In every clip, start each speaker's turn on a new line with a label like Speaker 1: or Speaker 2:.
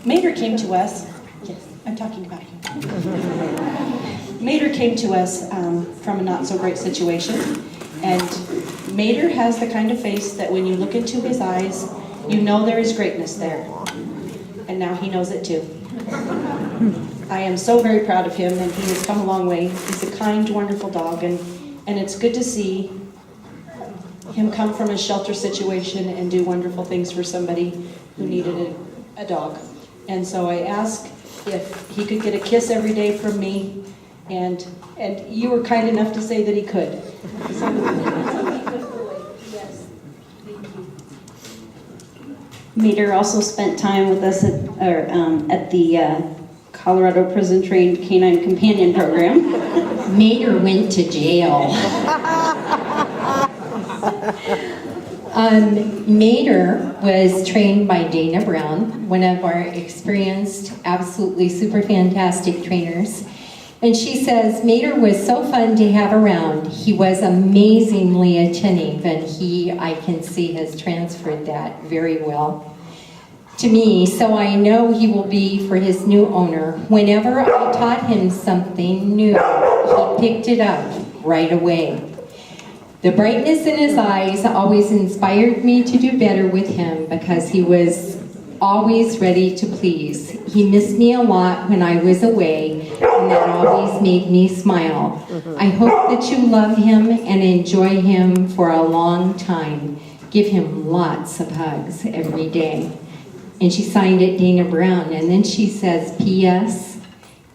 Speaker 1: Mater came to us. Yes, I'm talking about you. Mater came to us from a not so great situation, and Mater has the kind of face that when you look into his eyes, you know there is greatness there. And now he knows it too. I am so very proud of him, and he has come a long way. He's a kind, wonderful dog, and it's good to see him come from a shelter situation and do wonderful things for somebody who needed a dog. And so I asked if he could get a kiss every day from me, and you were kind enough to say that he could. So, yes, thank you.
Speaker 2: Mater also spent time with us at the Colorado Prison Trained Canine Companion Program.
Speaker 3: Mater went to jail. Mater was trained by Dana Brown, one of our experienced, absolutely super fantastic trainers. And she says, Mater was so fun to have around. He was amazingly attentive, and I can see, has transferred that very well to me, so I know he will be for his new owner. Whenever I taught him something new, he picked it up right away. The brightness in his eyes always inspired me to do better with him because he was always ready to please. He missed me a lot when I was away, and that always made me smile. I hope that you love him and enjoy him for a long time. Give him lots of hugs every day. And she signed it Dana Brown, and then she says, P.S.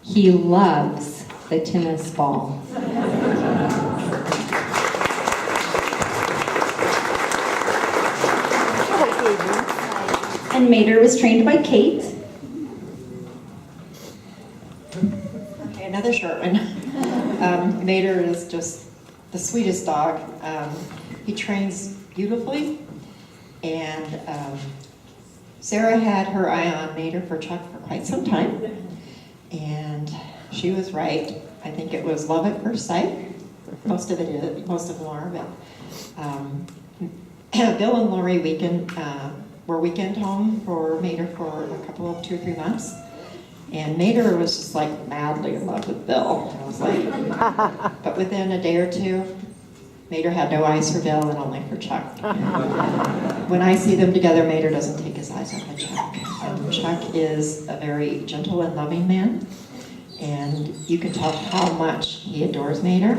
Speaker 3: He loves the tennis ball.
Speaker 2: And Mater was trained by Kate.
Speaker 4: Okay, another short one. Mater is just the sweetest dog. He trains beautifully, and Sarah had her eye on Mater for Chuck for quite some time, and she was right. I think it was love at first sight. Most of them are, but Bill and Lori were weekend home for Mater for a couple of 2 or 3 months, and Mater was just like madly in love with Bill. And I was like, but within a day or two, Mater had no eyes for Bill and only for Chuck. When I see them together, Mater doesn't take his eyes off of Chuck. Chuck is a very gentle and loving man, and you can tell how much he adores Mater,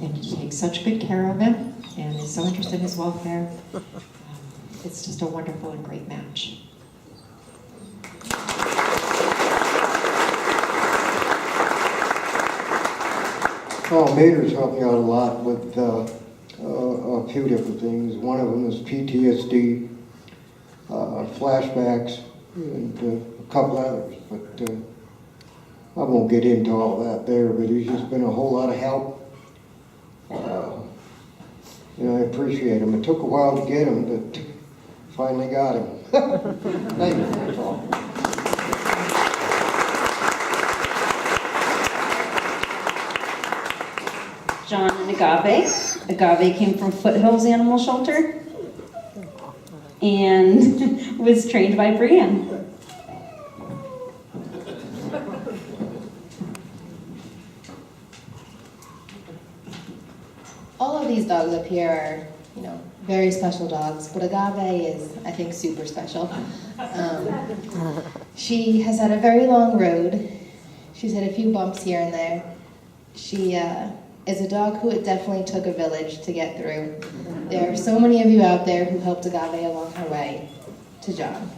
Speaker 4: and he takes such good care of him, and is so interested in his welfare. It's just a wonderful and great match.
Speaker 5: Oh, Mater's helped me out a lot with a few different things. One of them is PTSD, flashbacks, and a couple others. But I won't get into all that there, but he's just been a whole lot of help. I appreciate him. It took a while to get him, but finally got him. Thank you, that's all.
Speaker 2: John and Agave. Agave came from Foothills Animal Shelter and was trained by Brianne.
Speaker 6: All of these dogs up here are, very special dogs, but Agave is, I think, super special. She has had a very long road. She's had a few bumps here and there. She is a dog who it definitely took a village to get through. There are so many of you out there who helped Agave along her way to John.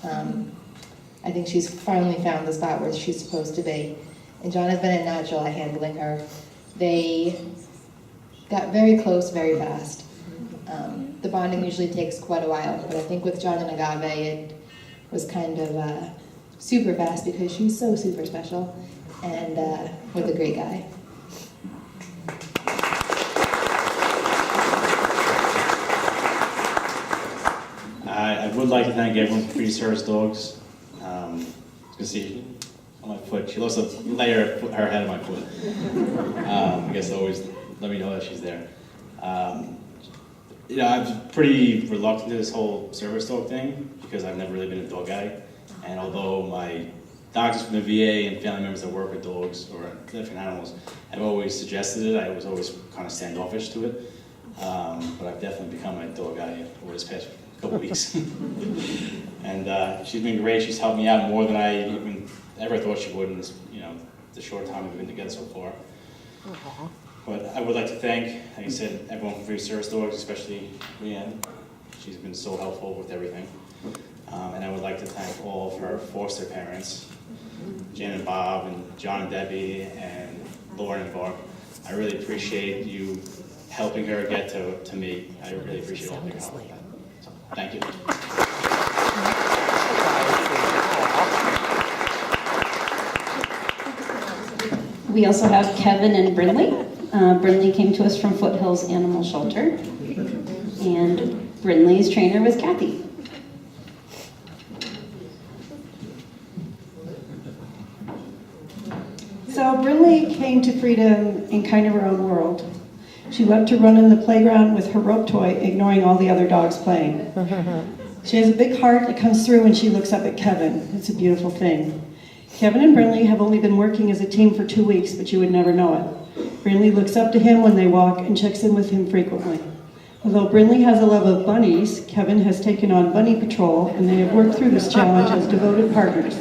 Speaker 6: I think she's finally found the spot where she's supposed to be. And John has been a natural at handling her. They got very close very fast. The bonding usually takes quite a while, but I think with John and Agave it was kind of super fast because she's so super special and with a great guy.
Speaker 7: I would like to thank everyone for free service dogs. You can see on my foot, she loves to lay her head on my foot. I guess always let me know that she's there. You know, I was pretty reluctant to this whole service dog thing because I've never really been a dog guy. And although my doctors from the VA and family members that work with dogs or different animals have always suggested it, I was always kind of standoffish to it. But I've definitely become a dog guy over this past couple weeks. And she's been great. She's helped me out more than I even ever thought she would in this, you know, the short time we've been together so far. But I would like to thank, like I said, everyone from Free Service Dogs, especially Leanne. She's been so helpful with everything. And I would like to thank all of her foster parents, Jen and Bob, and John and Debbie, and Lauren and Barb. I really appreciate you helping her get to me. I really appreciate all of your help with that. So, thank you.
Speaker 2: We also have Kevin and Brindley. Brindley came to us from Foothills Animal Shelter, and Brindley's trainer was Kathy.
Speaker 8: So Brindley came to freedom in kind of her own world. She loved to run in the playground with her rope toy, ignoring all the other dogs playing. She has a big heart that comes through when she looks up at Kevin. It's a beautiful thing. Kevin and Brindley have only been working as a team for 2 weeks, but you would never know it. Brindley looks up to him when they walk and checks in with him frequently. Although Brindley has a love of bunnies, Kevin has taken on bunny patrol, and they have worked through this challenge as devoted partners.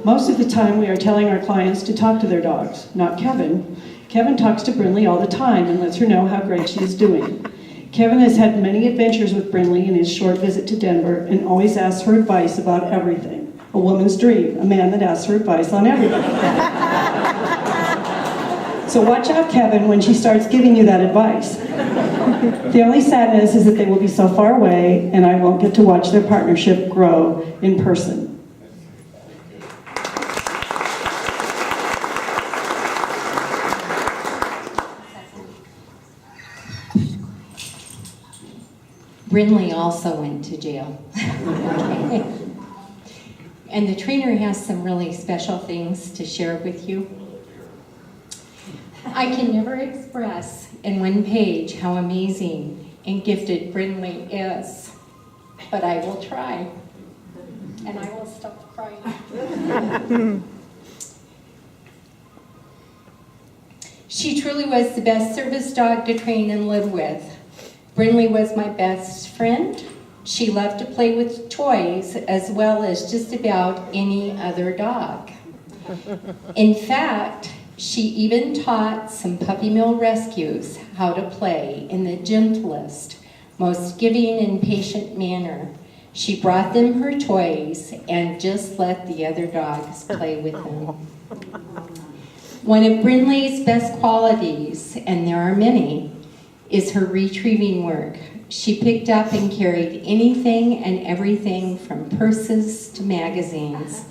Speaker 8: Most of the time, we are telling our clients to talk to their dogs, not Kevin. Kevin talks to Brindley all the time and lets her know how great she is doing. Kevin has had many adventures with Brindley in his short visit to Denver and always asks her advice about everything. A woman's dream, a man that asks her advice on everything. So watch out, Kevin, when she starts giving you that advice. The only sadness is that they will be so far away and I won't get to watch their partnership grow in person.
Speaker 3: Brindley also went to jail. And the trainer has some really special things to share with you. I can never express in one page how amazing and gifted Brindley is, but I will try, and I will stop crying. She truly was the best service dog to train and live with. Brindley was my best friend. She loved to play with toys as well as just about any other dog. In fact, she even taught some puppy mill rescues how to play in the gentlest, most giving and patient manner. She brought them her toys and just let the other dogs play with them. One of Brindley's best qualities, and there are many, is her retrieving work. She picked up and carried anything and everything from purses to magazines.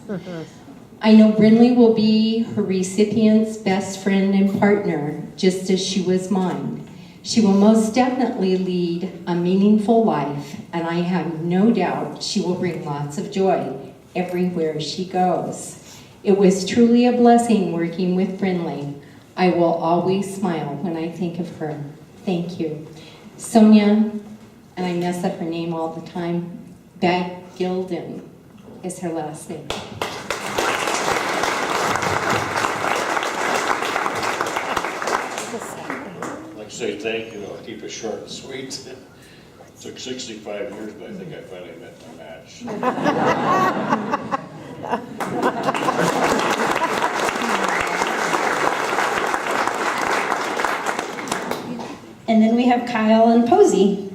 Speaker 3: I know Brindley will be her recipient's best friend and partner, just as she was mine. She will most definitely lead a meaningful life, and I have no doubt she will bring lots of joy everywhere she goes. It was truly a blessing working with Brindley. I will always smile when I think of her. Thank you. Sonia, and I mess up her name all the time, Gilden is her last name.
Speaker 9: I'd like to say thank you. I'll keep it short and sweet. It took 65 years, but I think I finally met my match.
Speaker 2: And then we have Kyle and Posie.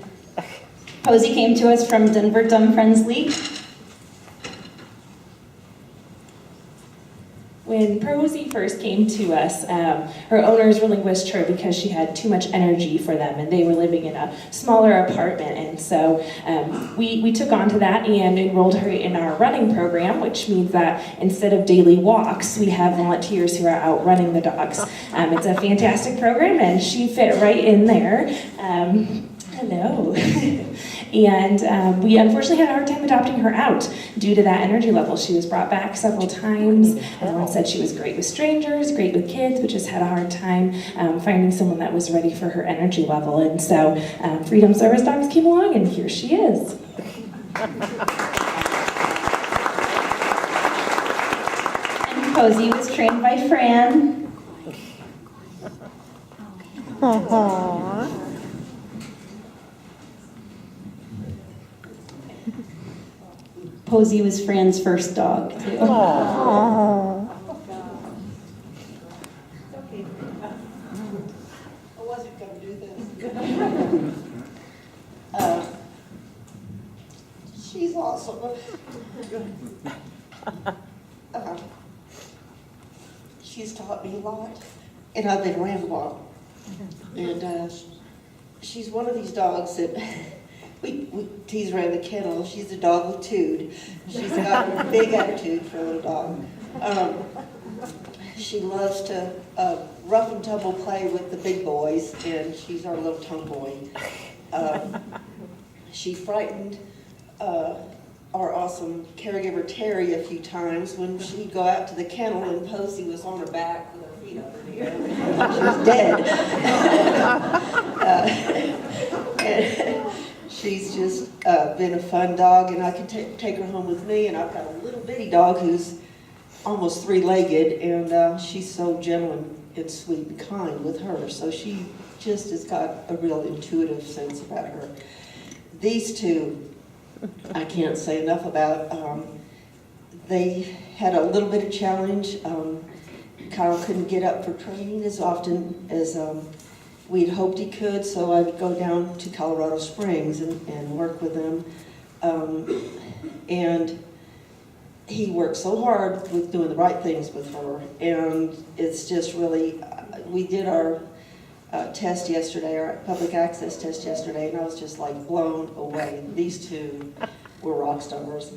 Speaker 2: Posie came to us from Denver Dumb Friends League.
Speaker 10: When Posie first came to us, her owners relinquished her because she had too much energy for them and they were living in a smaller apartment. And so we took on to that and enrolled her in our running program, which means that instead of daily walks, we have volunteers who are out running the dogs. It's a fantastic program and she fit right in there. Hello. And we unfortunately had a hard time adopting her out due to that energy level. She was brought back several times. Everyone said she was great with strangers, great with kids, but just had a hard time finding someone that was ready for her energy level. And so Freedom Service Dogs came along, and here she is.
Speaker 2: And Posie was trained by Fran. Posie was Fran's first dog, too.
Speaker 8: I wasn't going to do this. She's awesome. She's taught me a lot, and I've been around a while. And she's one of these dogs that we tease around the kennel. She's a dog with tude. She's got a big attitude for a little dog. She loves to rough and tumble play with the big boys, and she's our little tomboy. She frightened our awesome caregiver Terry a few times when she'd go out to the kennel and Posie was on her back with her feet up in the air. She was dead. And she's just been a fun dog, and I can take her home with me, and I've got a little bitty dog who's almost three-legged, and she's so gentle and sweet and kind with her, so she just has got a real intuitive sense about her. These two, I can't say enough about. They had a little bit of challenge. Kyle couldn't get up for training as often as we'd hoped he could, so I would go down to Colorado Springs and work with them. And he worked so hard with doing the right things with her, and it's just really, we did our test yesterday, our public access test yesterday, and I was just like blown away. These two were rock stars.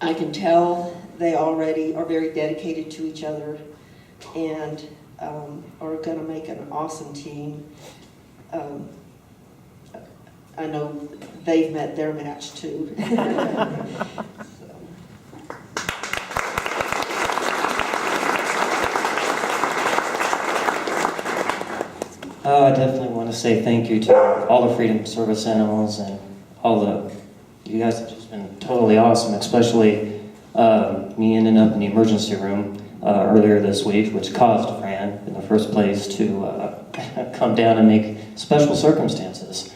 Speaker 8: I can tell they already are very dedicated to each other and are going to make an awesome team. I know they've met their match too.
Speaker 11: I definitely want to say thank you to all the Freedom Service animals and you guys have just been totally awesome, especially me ending up in the emergency room earlier this week, which caused Fran in the first place to come down and make special circumstances.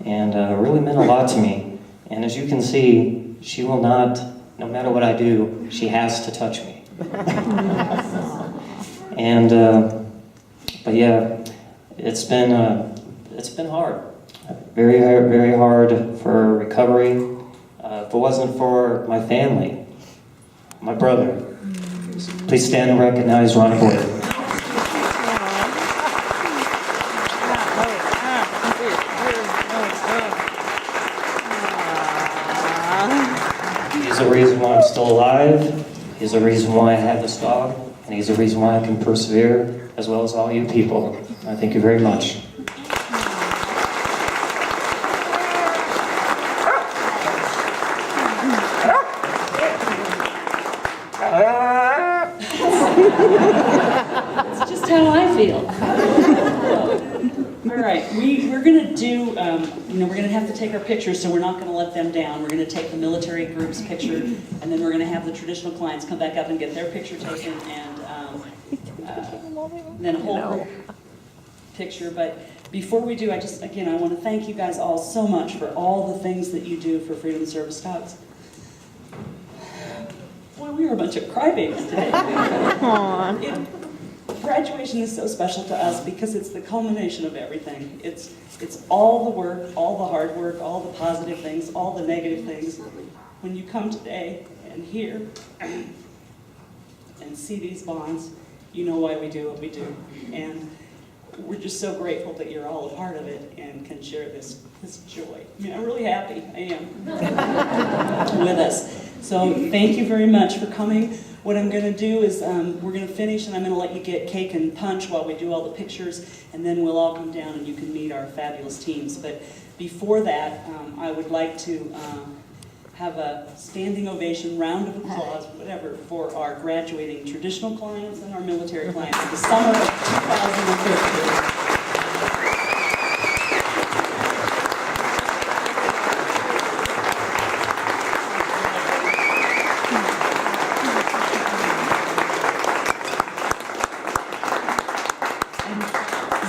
Speaker 11: And really meant a lot to me. And as you can see, she will not, no matter what I do, she has to touch me. And, but yeah, it's been hard. Very hard for recovery. If it wasn't for my family, my brother, please stand and recognize Ronnie Boyd. He's the reason why I'm still alive. He's the reason why I have this dog. And he's the reason why I can persevere, as well as all you people. I thank you very much.
Speaker 12: It's just how I feel. All right, we're going to do, we're going to have to take our pictures, so we're not going to let them down. We're going to take the military group's picture, and then we're going to have the traditional clients come back up and get their picture taken, and then a whole group picture. But before we do, I want to thank you guys all so much for all the things that you do for Freedom Service Dogs. Boy, we were a bunch of crybabies today. Graduation is so special to us because it's the culmination of everything. It's all the work, all the hard work, all the positive things, all the negative things. When you come today and hear and see these bonds, you know why we do what we do. And we're just so grateful that you're all a part of it and can share this joy. I mean, I'm really happy, I am, with us. So thank you very much for coming. What I'm going to do is we're going to finish, and I'm going to let you get cake and punch while we do all the pictures, and then we'll all come down and you can meet our fabulous teams. But before that, I would like to have a standing ovation, round of applause, whatever, for our graduating traditional clients and our military clients of the summer of 2013.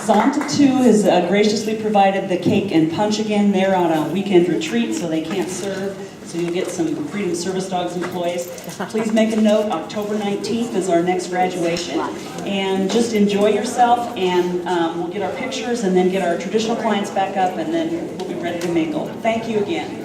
Speaker 12: Zonta 2 has graciously provided the cake and punch again. They're on a weekend retreat, so they can't serve. So you'll get some Freedom Service Dogs employees. Please make a note, October 19th is our next graduation. And just enjoy yourself, and we'll get our pictures and then get our traditional clients back up, and then we'll be ready to mingle. Thank you again.